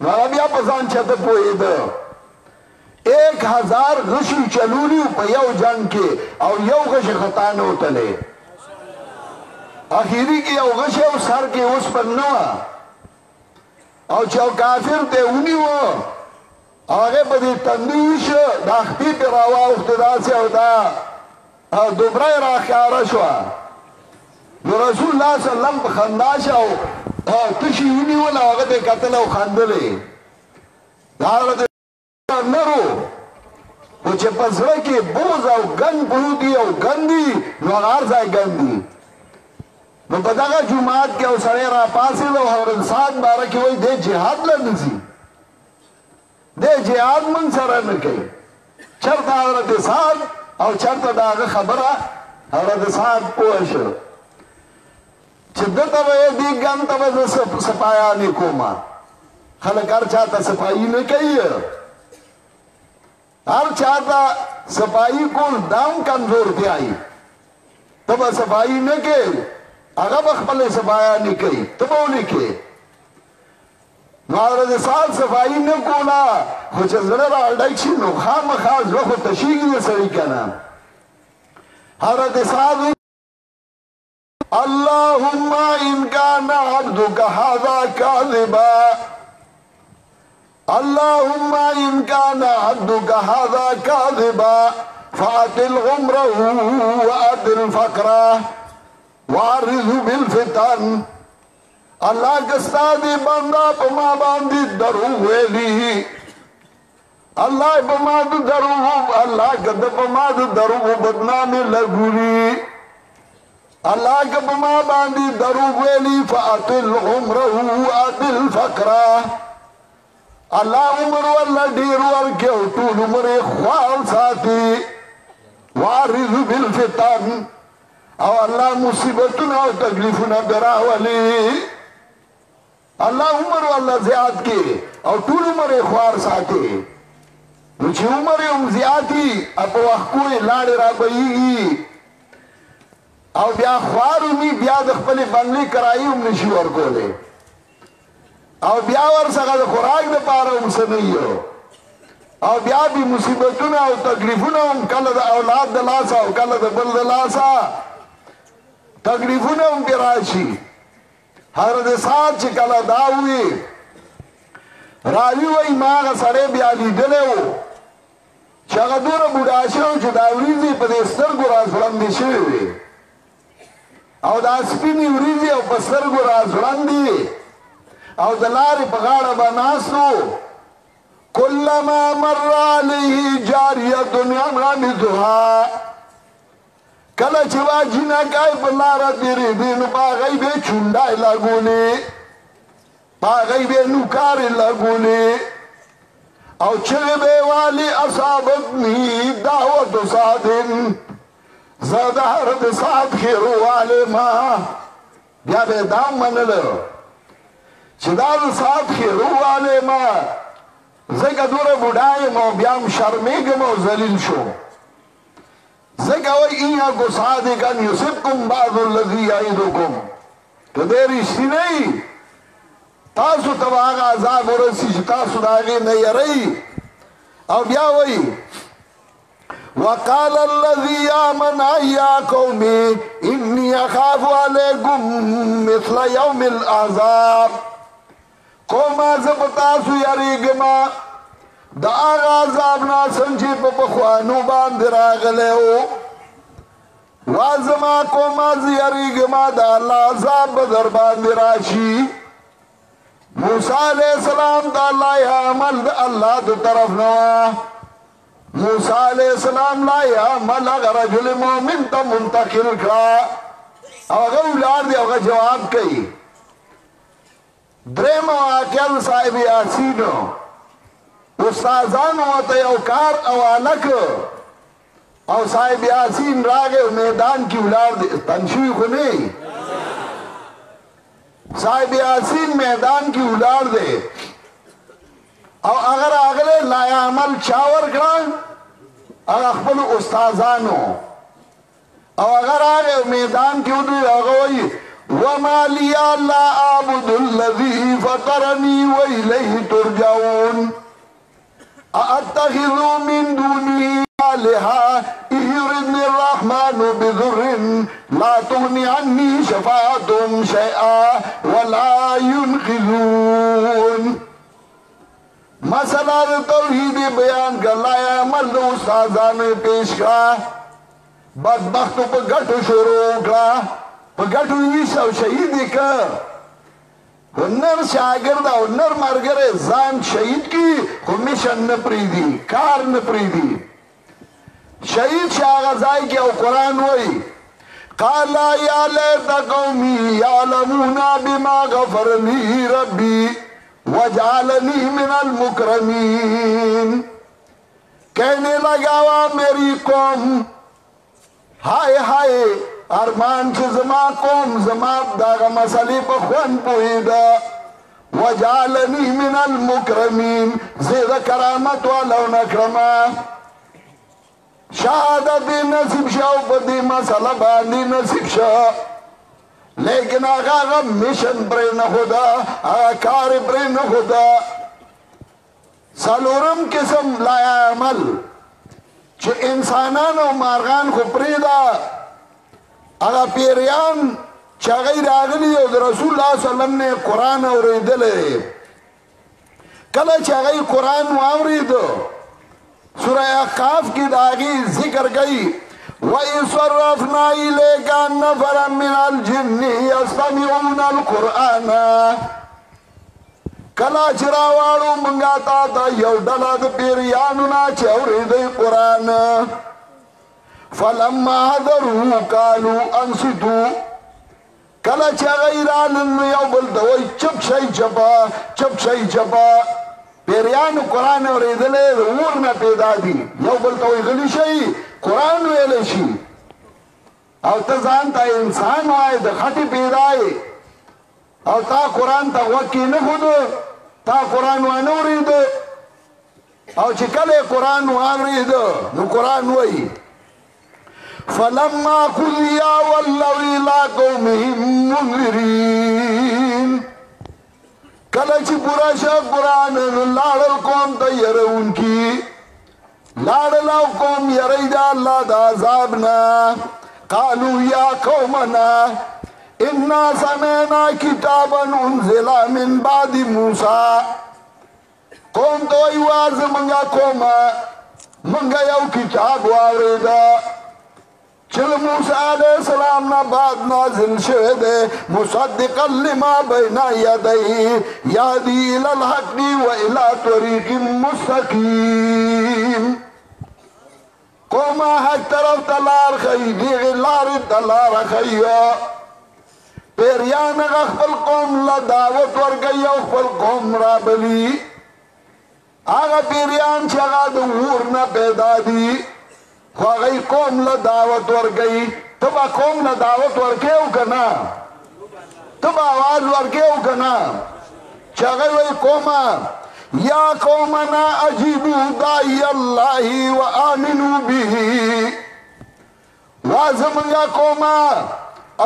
نو هغه بیا په ځان چاته پوهېده 1000 غشي چلولي په یو جنگ کې او یو غشي خطا نه وتلی اخیری کې یو غشي او سر کې اوس پر نه وه او چې یو کافر ته ونیو هغه په دې تندي ویشه دا خپې پې راواوښته داسې او دا دوبره یې راښکاره شوه نو رسول الله صلی الله علیه وسلم په خندا شه او تشي ونیول او هغه ته یې کتل او خندلې دا حضرت نرو خو چې په زړه کې بغض او ګند پروت دي او ګند دي نو هغه هر ځای ګند دي. نو په دغه جومات کې یو سړی راپاڅېد او حضرت سعد باره کې وایي دی جهاد له نه ځي دی جهاد من سره نه کوي چېرته حضرت سعد او چېرته د هغه خبره حضرت سعد پوه شو چې ده ته به یې دې ګند ته به زه صفایانې کومه خلک هر چا ته صفایي نه کوي هر چا ته صفایي کول دا هم کمزورتیا وي ته به صفایي نه کوې هغه به خپلې صفایانې کوي ته به ولې کوې نو حضرت سعد صفایي نه کوله خو چې زړه را ډک شي نو خامخا زړه خو تشېږي د سړي که نه حضرت سعد اللهم ان كان عبدك هذا كاذبا اللهم ان كان عبدك هذا كاذبا فاطل عمره واطل فقره وعرضه بالفتن الله کستا دی بندا پما باندې دروغ ویلی الله پما د دروغ الله کده پما د دروغ بدنامي لګوري الله کده پما باندې دروغ ویلی فاطل عمره واطل فقره الله عمر ولا ډیر ورکه او ټول عمر خوال ساتي وارث بالفتن او الله مصیبتونه او تکلیفونه براولي الله عمر ولا زیات کی او ټول عمر خوار ساتي نو چې عمر هم زیاتی په وخت کوی لاړې را بهیږي او بیا خوار وي بیا د خپلې بنګلې کرایي هم نشي ورکولی او بیا ورڅخه د خوراک دپاره هم څه نه او بیا بې مصیبتونه او تکلیفونه هم کله د اولاد د لاسه او کله د بل د لاسه تکلیفونه هم پرې راشي حضرت سعد چې کله دا ووي راوي وایي ما هغه سړی بیا لیدلی و چې هغه دومره بوډا شوی چې دا وریځې په دې سترګو راځوړندې شوې وې او دا سپینې وریځې او په سترګو راځوړندې او د لارې په غاړه به ناست و کلما مر علیه جاریة ینغمزها کله چې وا جنکای په لاره تېرېدې نو په هغه یې به چونډای لګولې په هغه یې به نوکارې لګولې او چغې به یې والې اصابتني دعوت سعد زه د هر د سعد خیرو والې ما بیا به یې دا منله چې دا د سعد خیرو والې ما ځکه دومره بوډا یم او بیا هم شرمېږم او ذلیل شو ځکه وایي ان یکو صادقا یصبکم بعض الذي یعدکم که دی رښتینی تاسو ته به هغه عذاب ورسي چې تاسو د هغې نه یری او بیا وایي وقال الذي آمن يا قوم إني أخاف عليكم مثل يوم العذاب قوم زه په تاسو یریږم د هغه عذاب نه څنګه چې په پخوانو باندې راغلی و وا زما قومه زه یریږم د الله عذاب به در باندې راشي موسی علیه السلام د الله عمل د الله د طرف نه وه موسی علیہ السلام لا عمل هغه رجل مومن ته منتقل کړه او هغه ولاړ دی هغه جواب کوي درېم واقعه صاحب یاسین استادانو ته یو کار حواله کړ او صاحب یاسین راغی میدان کې ولاړ دی تنشوي خو نه صاحب یاسین میدان کې ولاړ دی او اگر اغله لا عمل چاور کړه هغه خپل استادانو او اگر هغه میدان کې ودی هغه وایي وما لي لا اعبد الذي فطرني واليه ترجعون اتخذ من دونه الهه يردني الرحمن بضر لا تغني عني شفاعتهم شيئا ولا ينقذون مسئلہ توحید بیان کرلا ہے عمل دو استادانو پیش کرا بدبختو پا گٹو شروع کرا پا گٹو ایسا شہیدی کر نر شاگرد او نر مرگر زان شہید کی خمیشن نپریدی کار نپریدی شہید شاگزائی کی او قرآن ہوئی قالا یا لیت قومی یعلمونا بما غفر لی ربی وجعلنی من المکرمین کہنے لگا وا میری قوم ہائے ہائے ارمان چھ زما قوم زما داغا مسئلے پا خون پوئیدا وجعلنی من المکرمین زید کرامت والاو نکرما شہادت نصیب شاو پا دی مسئلہ باندی نصیب شاو لیکن آقا مشن پرے نہ خدا آقا کار پرے نہ خدا سالورم قسم لایا عمل چھ انسانان و مارغان خو پریدا آقا پیریان چھ غیر آگلی او رسول اللہ صلی اللہ علیہ وسلم نے قرآن اوریدلے کلا چھ غیر قرآن اوریدو سورہ احقاف کی داغی ذکر گئی وَإِذْ صَرَّفْنَا إِلَيْكَ نَفَرًا مِنَ الْجِنِّ يَسْتَمِعُونَ الْقُرْآنَ کلا چراوارو منگاتا تا یو ڈلد پیریانونا چوری قرآن فَلَمَّا حَضَرُوا قَالُوا أَنصِتُوا کلا چغیران یو بلدوئی چپ شئی چپا پیریانو قرآن اوریدلے ورنہ پیدا دی یو بلدوئی غلی شئی قرآن ویلے شی او تا زانتا انسان وائے دا خطی پیدائے او تا قرآن تا وکی نخود تا قرآن وائے نورید او چکلے قرآن وارید نو قرآن وئی فلما قضیا واللو الى قومهم منذرین کلچ پورا شا قرآن لارل قوم تیرون کی لاڑلاو قوم یریدا اللہ دا عذابنا قالوا یا قومنا انا سمینا کتابا انزلا من بعد موسیٰ قوم تو ایواز منگا قوما منگا یو کتاب واریدا چل موسیٰ علیہ السلام نا بعد نازل شہدے مصدقا لما بین یدئی یادی الالحق و الى طریق مستقیم قوما حق طرف تلار خی دیغی لار تلار خیو پیریان خپل قوم لا دعوت ورگئی او خپل قوم را بلی آغا پیریان چگا دو ورنا پیدا دی خواغی قوم لا دعوت ورگئی تبا قوم لا دعوت ورگیو کنا تبا آواز ورگیو کنا چگا وی قوما یا قومنا اجیبو دائی اللہ و آمنو بھی وازم یا قوما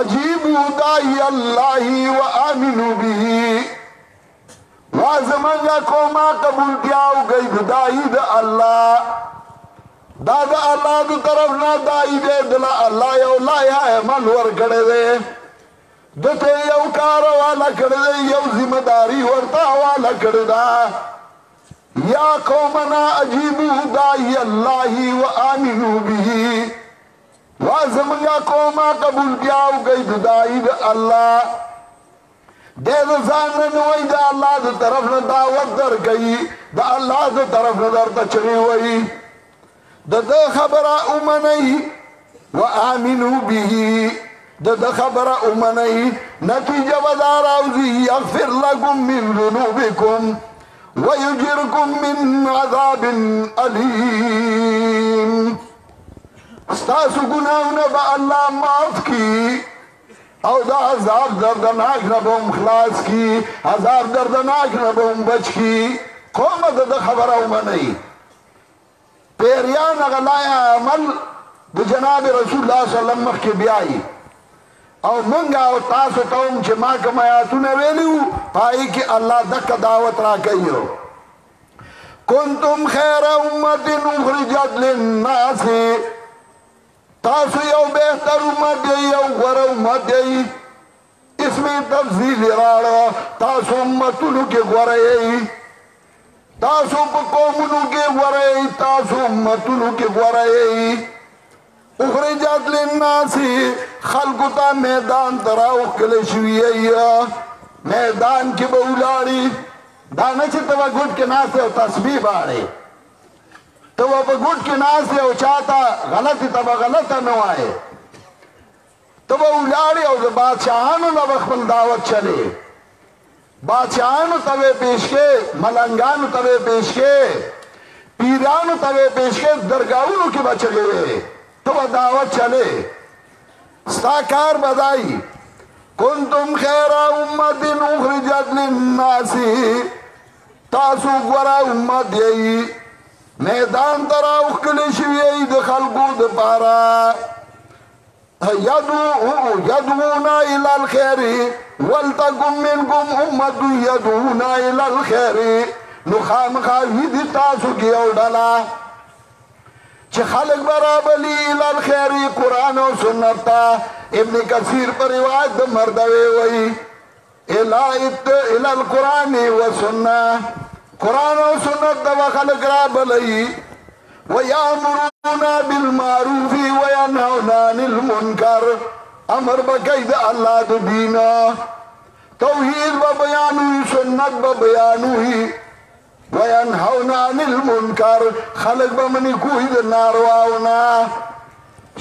اجیبو دائی اللہ و آمنو بھی وازم یا قوما قبول کیاو گئی دائی دا اللہ دا اللہ دو طرفنا دائی دے دلا اللہ یو لایا عمل ورکڑے دے دتے یو کار والا کڑے دے یو ذمہ داری ورطا والا کڑے دا یا قومنا اجیبو دائی اللہ و آمنو بھی وازم یا قوما قبول کیاو گئی دائی دا اللہ دے دا زانن وی دا اللہ دا طرف نا دعوت در گئی دا اللہ دا طرف نا در تا چلی وی دا دا خبر امنی و آمنو بھی دا خبر امنی نتیجہ بدار آوزی یغفر لکم من ذنوبکم وَيُجِرْكُمْ مِنْ عَذَابٍ أَلِيمٍ استاسو گناہونا با اللہ معاف کی او دا عذاب دردناک نبوم خلاص کی عذاب دردناک نبوم بچ کی قوم دا خبر اومنی پیریان اغلایا عمل دا جناب رسول اللہ صلی اللہ علیہ وسلم کی بیائی او منگا او تاسو تاوم چه ما کم آیاتو نویلیو پائی کہ اللہ دک دعوت را کئیو کنتم خیر امت اخرجت للناس تاسو یو بہتر امت دی یو غر امت دی اس میں تفضیل راڑا تاسو امتنو کے غرئی تاسو قومنو کے غرئی تاسو امتنو کے غرئی اخرجت للناس خلقتا میدان تراؤخ کلشوی میدان کی بولاری دانا چی تبا گھٹ کے ناسے و تسبیح بارے تبا گھٹ کے ناسے و چاہتا غلطی تبا غلطا نوائے تبا اولاری او بادشاہانو لبخبل دعوت چلے بادشاہانو تبے پیش کے ملنگانو تبے پیش کے پیرانو تبے پیش کے درگاہونو کی بچلے ہوئے تو دعوت چلے ستاکار بدائی کنتم خیر امت اخرجت للناس تاسو گورا امت یئی میدان ترا اخکلشوی یئی دخلقو دپارا یدعونا الى الخیر ولتکم منکم امت یدعونا الى الخیر نخام خواهی دی تاسو کیو ڈالا چه خلق برابلی الالخیری قرآن و سنتا ابن کثیر پر روایت مردوے وئی الالقرآن و سننا قرآن و سنت دو خلق رابلی ویامرونا بالمعروف وینہونا عن المنکر امر بقید اللہ دو دینا توحید ببیانوی سنت ببیانوی وَيَنْهَوْنَا عَنِ الْمُنْكَرِ خلق بمنی کوئی در نارواؤنا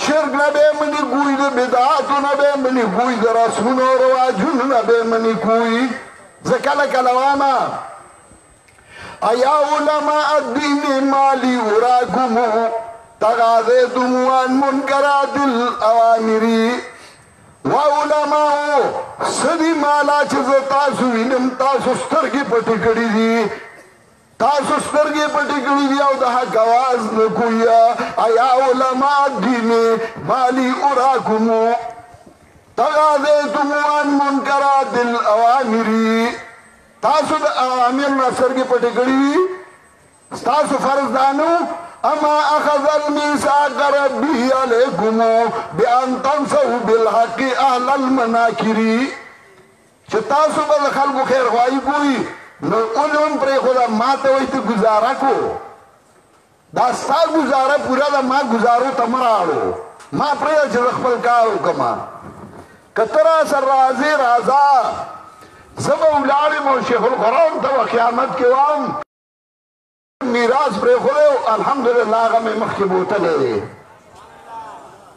شرک نبے منی کوئی در بدعاتو نبے منی کوئی در رسول و رواجون نبے منی کوئی زکلک الواما ایا علماء الدین مالی اراکمو تغاذیتم عن منکرات الاوامری و علماء صدی مالا چیز تاسو انم تاسو سترگی پٹی کری دی تاسو سترگی پٹی کری دی او دہا گواز نکویا ایا علماء الدین مالی اراکمو تغاذیتم عن منکرات الاوامری تاسو دا اوامر نصر کی پٹی کری تاسو فرض دانو اما اخذ المیثاق ربی علیکم بان تنصحوا بالحق اهل المناکری چه تاسو بل خلقو خیر خواهی کوئی نو اولون پر خدا ما تویت گزارا کو دا ستا گزارا پورا دا ما گزارو تمرارو ما پریا چه رخبل کارو کما کترا سر رازی رازا زب اولارم و شیخ القرآن تا و قیامت کے وام میراث پر خودے الحمدللہ غم مخبوطہ لے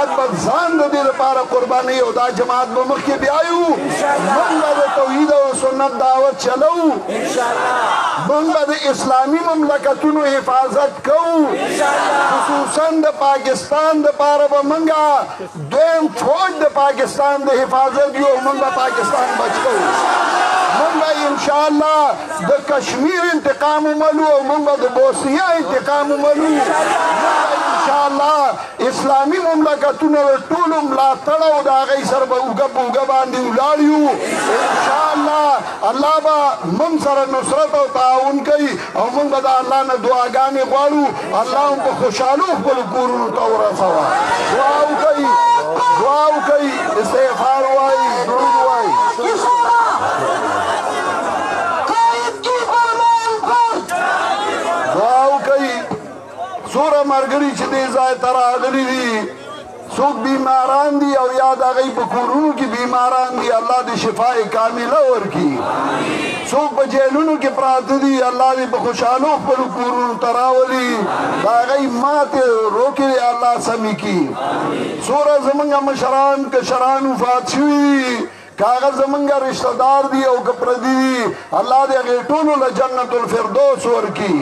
جماعت به ځان د دې لپاره قرباني او دا جماعت به مخکې بیایو موږ به د توحید او سنت دعوت چلو موږ به د اسلامي مملکتونو حفاظت کوو خصوصا د پاکستان دپاره به موږ دویم فوج د پاکستان د حفاظت یو موږ به پاکستان بچ کوو موږ به انشاءالله د کشمیر انتقام وملو او موږ به د بوسنیا انتقام وملو انشاءالله اسلامي مملکتونه د ټولو ملاتړ او د هغې سره به اوږه په اوږه باندې ولاړ یو انشاءالله الله به موږ سره نصرت او تعاون کوي او موږ به د الله نه دعاګانې غواړو الله هم په خوشحالو خپلو کورونو ته ورسوه دعا وکوئ استغفار وایي درود وایي دعا وکوئ څومره ملګري چې دې ځای ته راغلي دي څوک بیماران دي او یا د هغوی په کورونو کې بیماران دي الله دې شفا کامله ورکړي څوک په جیلونو کې پراته دي الله دې په خوشحالو خپلو کورونو ته راولي د هغوی ماتې روکې الله سمې کړي څومره زموږ مشران کشران وفات شوي دي کاغه زمونږ رشتہ دار دي او که پردي دي الله دې هغې ټولو له جنت الفردوس ورکړي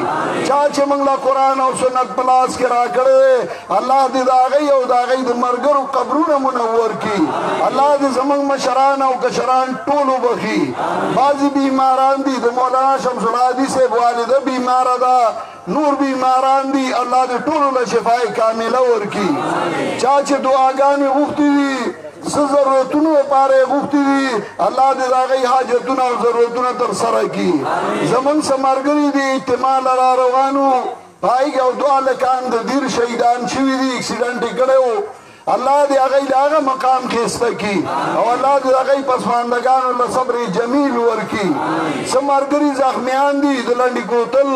چا چې موږ له قرآن او سنت په لاس کې راکړی الله دې د هغې او د هغې د ملګرو قبرونه منور کړي الله دې زموږ مشران او کشران ټول وبخي بعضې بیماران دي د مولانا شمس الهادي صاحب والده بیماره ده نور بیماران دي الله دې ټولو له شفای کامله ورکړي چا چې دعاګانې غوښتي دي څه ضرورتونو لپاره یې غوښتي دي الله دې د هغوی حاجتونه او ضرورتونه ترسره کړي زموږ څه ملګري دي اجتماع له را روانو په هغې کې او دوه هلکان د دیر شهیدان شوي دي اکسیډنټ یې کړی و الله دې هغوی د هغه مقام ښایسته کړي او الله دې د هغوی پسماندګانو له صبر جمیل ورکړي څه ملګري زخمیان دي د لنډي کوتل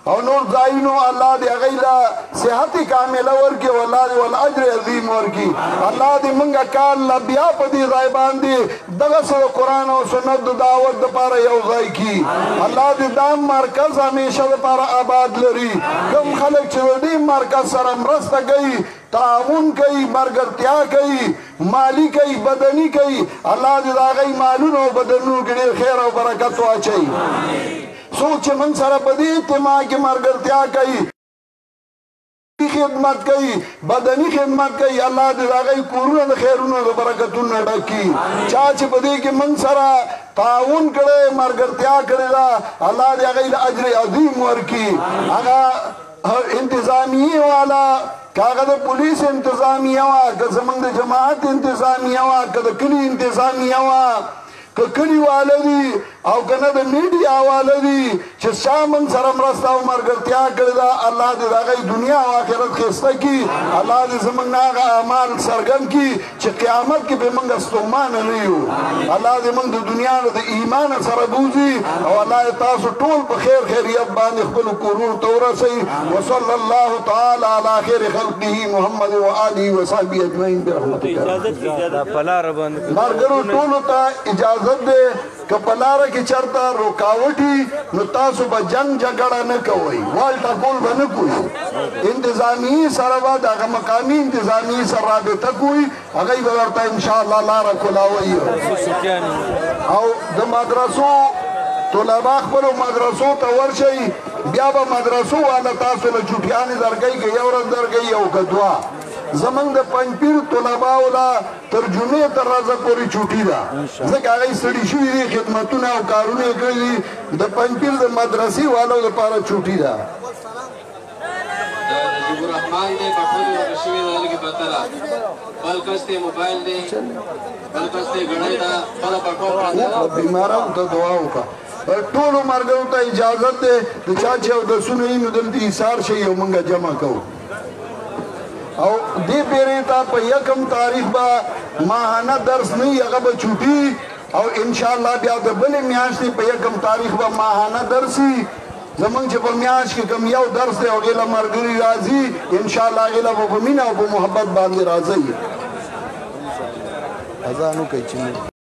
او نور ځایونو الله دې هغوی له صحت کامله ورکړي او الله دې والاجر عظیم ورکړي الله دې موږ کال له بیا په دې ځای باندې دغسې د قرآن او سنت د دعوت دپاره یو ځای کړي الله دې دا مرکز همیشه دپاره آباد لري کوم خلک چې د دې مرکز سره مرسته کوي تعاون کوي ملګرتیا کوي مالی کوي بدني کوي الله دې د هغوی مالونو او بدنونو کې ډېر خیر او برکت واچوي څوک چې موږ سره په دې اجتماع کې ملګرتیا کوي خدمت کوي بدني خدمت کوي الله دې د هغوی کورونه د خیرونو د برکتونو نه ډک کړي چا چې په دې کې موږ سره تعاون کړی ملګرتیا کړې ده الله دې هغوی له اجر عظیم ورکړي هغه انتظامیې والا که هغه د پولیس انتظامیه وه که زموږ د جماعت انتظامیه وه که د کلي انتظامیه وه که کلي واله دي او که نه د میډیا واله دي چې چا موږ سره مرسته او ملګرتیا کړې ده الله دې د هغوی دنیا او آخرت ښایسته کړي الله دې زموږ نه هغه اعمال څرګند کړي چې قیامت کې به موږ ستومانه نه یو الله دې موږ د دنیا نه د ایمان سره بوځي او الله دې تاسو ټول په خیر خیریت باندې خپلو کورونو ته ورسوي وصلی الله تعالی علی خیر خلقه محمد و آله وصحبه اجمعین برحمتک ملګرو ټولو ته اجازت دی که په لاره کې چېرته رکاوټي نو تاسو به جنګ جګړه نه کوئ وال ټکول به نه کوئ انتظامیې سره به د هغه مقامي انتظامیې سره رابطه کوئ هغوی به ورته انشاءالله لاره کولاوئ او د مدرسو طلبا خپلو مدرسو ته ورشئ بیا به مدرسو والا تاسو له چوټیانې درکوي که یو ورځ درکوي او که دوه زمونږ د پنجپیر طلباو له تر جمعې تر ورځه پورې چوټي ده ځکه هغوی ستړي شوي دي خدمتونه او کارونه یې کړي دي د پنجپیر د مدرسې والو لپاره چوټي ده نجیب الرحمن دی پټولې ورکړل شوې ده هلکې پرته بل کس دی موبایل دی بل کس دی ګړۍ ده بله پټول پرته ده بیمارانو ته دعا وکړه ټولو ملګرو ته اجازت دی د چا چې اودسونه وي نو دلته ایثار شي او موږ جمع کوو او دې پیرې ته په یکم تاریخ به ماهانه درس نه وي هغه به چوټي او انشاءالله بیا د بلې میاشتې په یکم تاریخ به ماهانه درس وي زمونږ چې په میاشت کې کوم یو درس دی هغې له ملګري راځي انشاءالله هغې له به په مینه او په محبت باندې راځئ اذان وکړئ چې